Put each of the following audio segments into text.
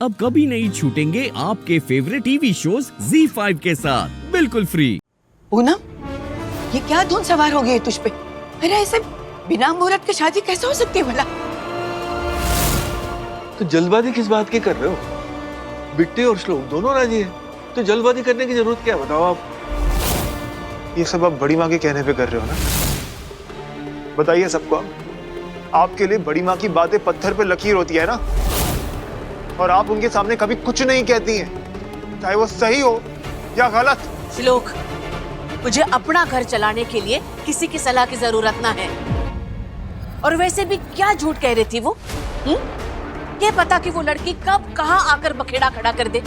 अब कभी नहीं छूटेंगे आपके फेवरेट टीवी शोज ZEE5 के साथ बिल्कुल फ्री। पूनम, ये क्या धुन सवार हो गई है तुझ पे? अरे ऐसे बिना मुहूर्त के शादी कैसे हो सकती है भला? तो जल्दबाजी किस बात की कर रहे हो? बिट्टी और श्लोक दोनों राजी हैं, तो जल्दबाजी करने की जरूरत क्या है बताओ आप? ये सब आप बड़ी माँ के कहने पे कर रहे हो ना? बताइए सबको, आपके लिए बड़ी माँ की बातें पत्थर पे लकीर होती है ना, और आप उनके सामने कभी कुछ नहीं कहती हैं, चाहे वो सही हो या गलत। श्लोक, मुझे अपना घर चलाने के लिए किसी की सलाह की जरूरत ना है। और वैसे भी क्या झूठ कह रही थी वो? क्या पता कि वो लड़की कब कहाँ आकर बखेड़ा खड़ा कर दे?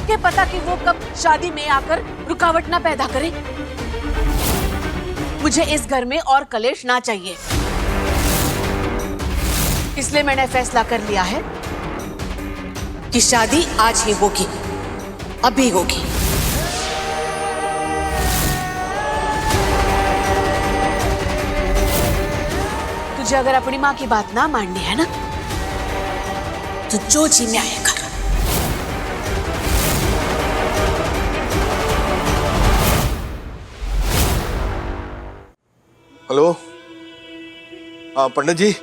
क्या पता कि वो कब शादी में आकर रुकावट ना पैदा करे? मुझे इस घर में और कलेश ना चाहिए, इसलिए मैंने फैसला कर लिया है कि शादी आज ही होगी, अभी होगी। तुझे अगर अपनी माँ की बात ना माननी है ना, तो जो जी में आएगा। हेलो, हाँ पंडित जी,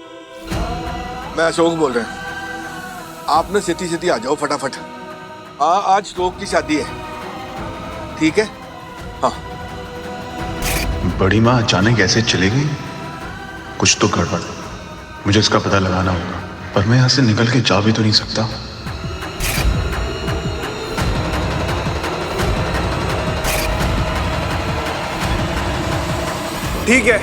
मैं अशोक बोल रहा हूँ। आप ना सीधी सीधी आ जाओ फटाफट। हाँ, आज श्लोक की शादी है, ठीक है? हाँ। बड़ी माँ अचानक कैसे चली गई? कुछ तो गड़बड़, मुझे इसका पता लगाना होगा। पर मैं यहाँ से निकल के जा भी तो नहीं सकता। ठीक है,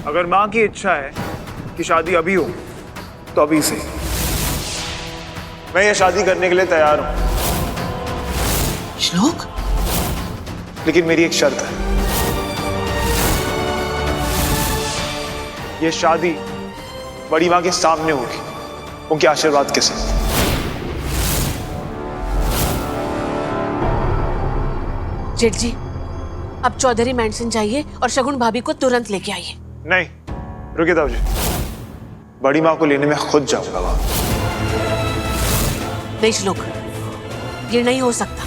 अगर माँ की इच्छा है कि शादी अभी हो तो अभी से। मैं ये शादी करने के लिए तैयार हूं, श्लोक, लेकिन मेरी एक शर्त है। ये शादी बड़ी माँ के सामने होगी, उनके आशीर्वाद के साथ। जेठ जी, अब चौधरी मैंशन जाइए और शगुन भाभी को तुरंत लेके आइए। नहीं, रुकिए ताऊ जी, बड़ी माँ को लेने में खुद जाऊंगा वहां। नहीं श्लोक, ये नहीं हो सकता।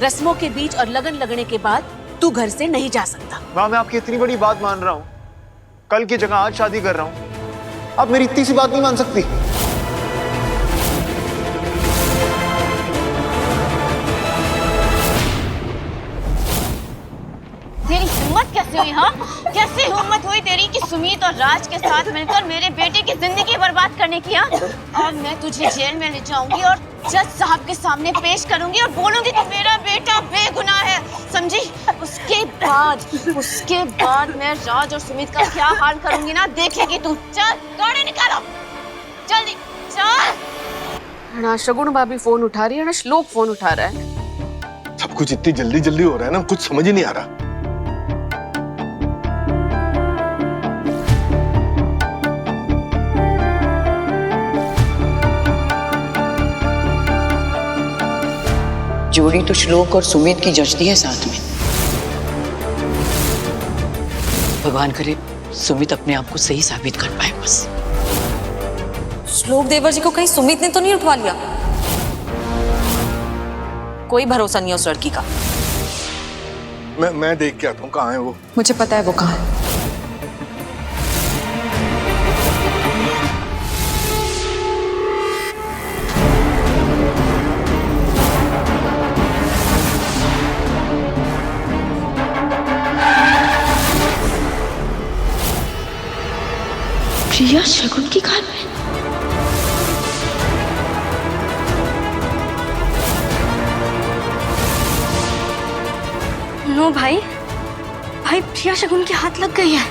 रस्मों के बीच और लगन लगने के बाद तू घर से नहीं जा सकता। माँ, मैं आपकी इतनी बड़ी बात मान रहा हूँ, कल की जगह आज शादी कर रहा हूँ, आप मेरी इतनी सी बात नहीं मान सकती? तेरी हिम्मत कैसे हुई? हाँ, कैसे हिम्मत हुई तेरी कि सुमित और राज के साथ मिलकर मेरे बेटे की जिंदगी बर्बाद करने की? अब मैं तुझे जेल में ले जाऊंगी और जज साहब के सामने पेश करूंगी और बोलूंगी कि मेरा बेटा बेगुनाह है, समझी? उसके बाद मैं राज और सुमित का क्या हाल करूंगी ना, देखेगी तू। चल गाड़ी निकालो, जल्दी चल। ना शगुन भाभी फोन उठा रही है, ना श्लोक फोन उठा रहा है। सब कुछ इतनी जल्दी जल्दी हो रहा है ना, कुछ समझ ही नहीं आ रहा। जोड़ी तो श्लोक और सुमित की जचती है साथ में। भगवान करे सुमित अपने आप को सही साबित कर पाए बस। श्लोक देवर जी को कहीं सुमित ने तो नहीं उठवा लिया? कोई भरोसा नहीं है उस लड़की का। मैं देख के आता हूँ, कहाँ है वो? मुझे पता है वो कहाँ है। प्रिया शगुन की घर में? नो भाई, प्रिया शगुन के हाथ लग गई है।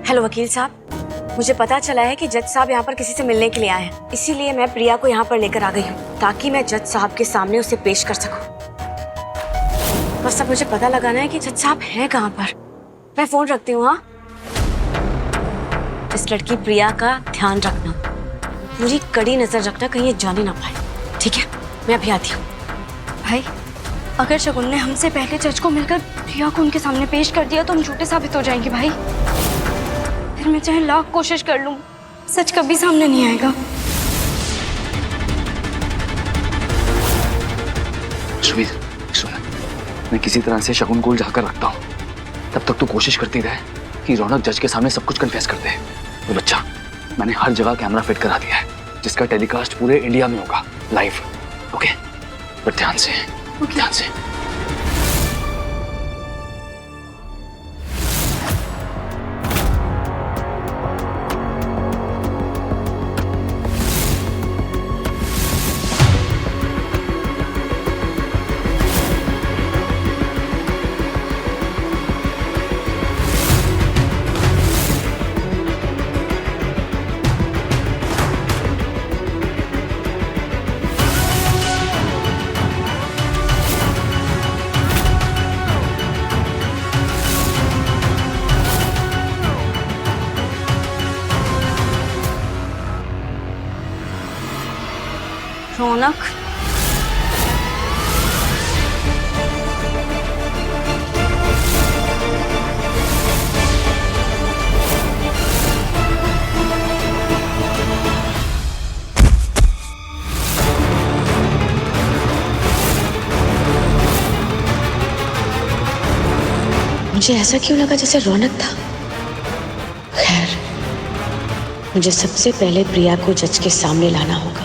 हेलो वकील साहब, मुझे पता चला है कि जज साहब यहाँ पर किसी से मिलने के लिए आए हैं, इसीलिए मैं प्रिया को यहाँ पर लेकर आ गई हूँ ताकि मैं जज साहब के सामने उसे पेश कर सकूं। बस अब मुझे पता लगाना है कि जज साहब हैं कहाँ पर। मैं फोन रखती हूँ। हाँ, इस लड़की प्रिया का ध्यान रखना, पूरी कड़ी नजर रखना, कहीं ये जाने ना पाए, ठीक है? मैं अभी आती हूँ। भाई, अगर शगुन ने हमसे पहले जज को मिलकर प्रिया को उनके सामने पेश कर दिया तो हम झूठे साबित हो जाएंगे भाई। फिर मैं चाहे लाख कोशिश कर लूं, सच कभी सामने नहीं आएगा। सुमित सुन, मैं किसी तरह से शगुन को उलझा कर रखता हूँ। तब तक तू कोशिश करती रहे कि रौनक जज के सामने सब कुछ कन्फेस कर दे। तो बच्चा, मैंने हर जगह कैमरा फिट करा दिया है जिसका टेलीकास्ट पूरे इंडिया में होगा, लाइव। ओके, पर ध्यान से, ध्यान से। रौनक, मुझे ऐसा क्यों लगा जैसे रौनक था। खैर, मुझे सबसे पहले प्रिया को जज के सामने लाना होगा।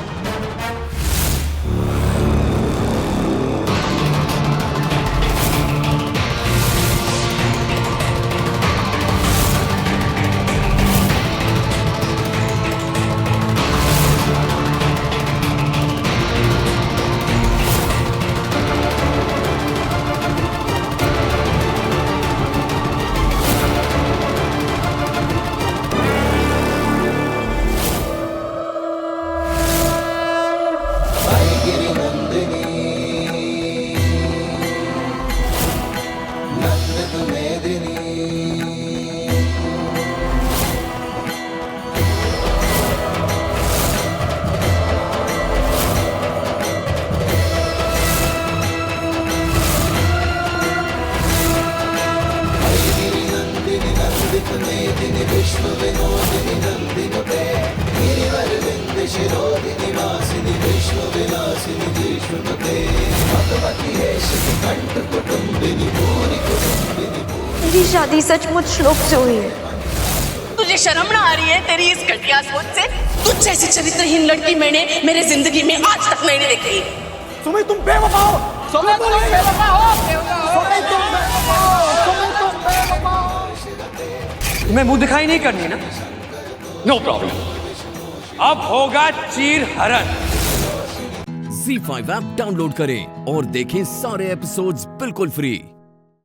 मेरी शादी सचमुच श्लोक से हुई है। तुझे शर्म ना आ रही है तेरी इस घटिया सोच से? तुझ जैसी चरित्रहीन लड़की मैंने मेरे जिंदगी में आज तक नहीं देखी। सुमित, तुम बेवफा हो। सुमित, तुम बेवफा हो। सुमित, तुम बेवफा हो। सुमित, तुम बेवफा हो। तुम्हें मुंह दिखाई नहीं करनी ना? No problem. अब होगा चीर हरण। Z5 ऐप डाउनलोड करें और देखें सारे एपिसोड्स बिल्कुल फ्री।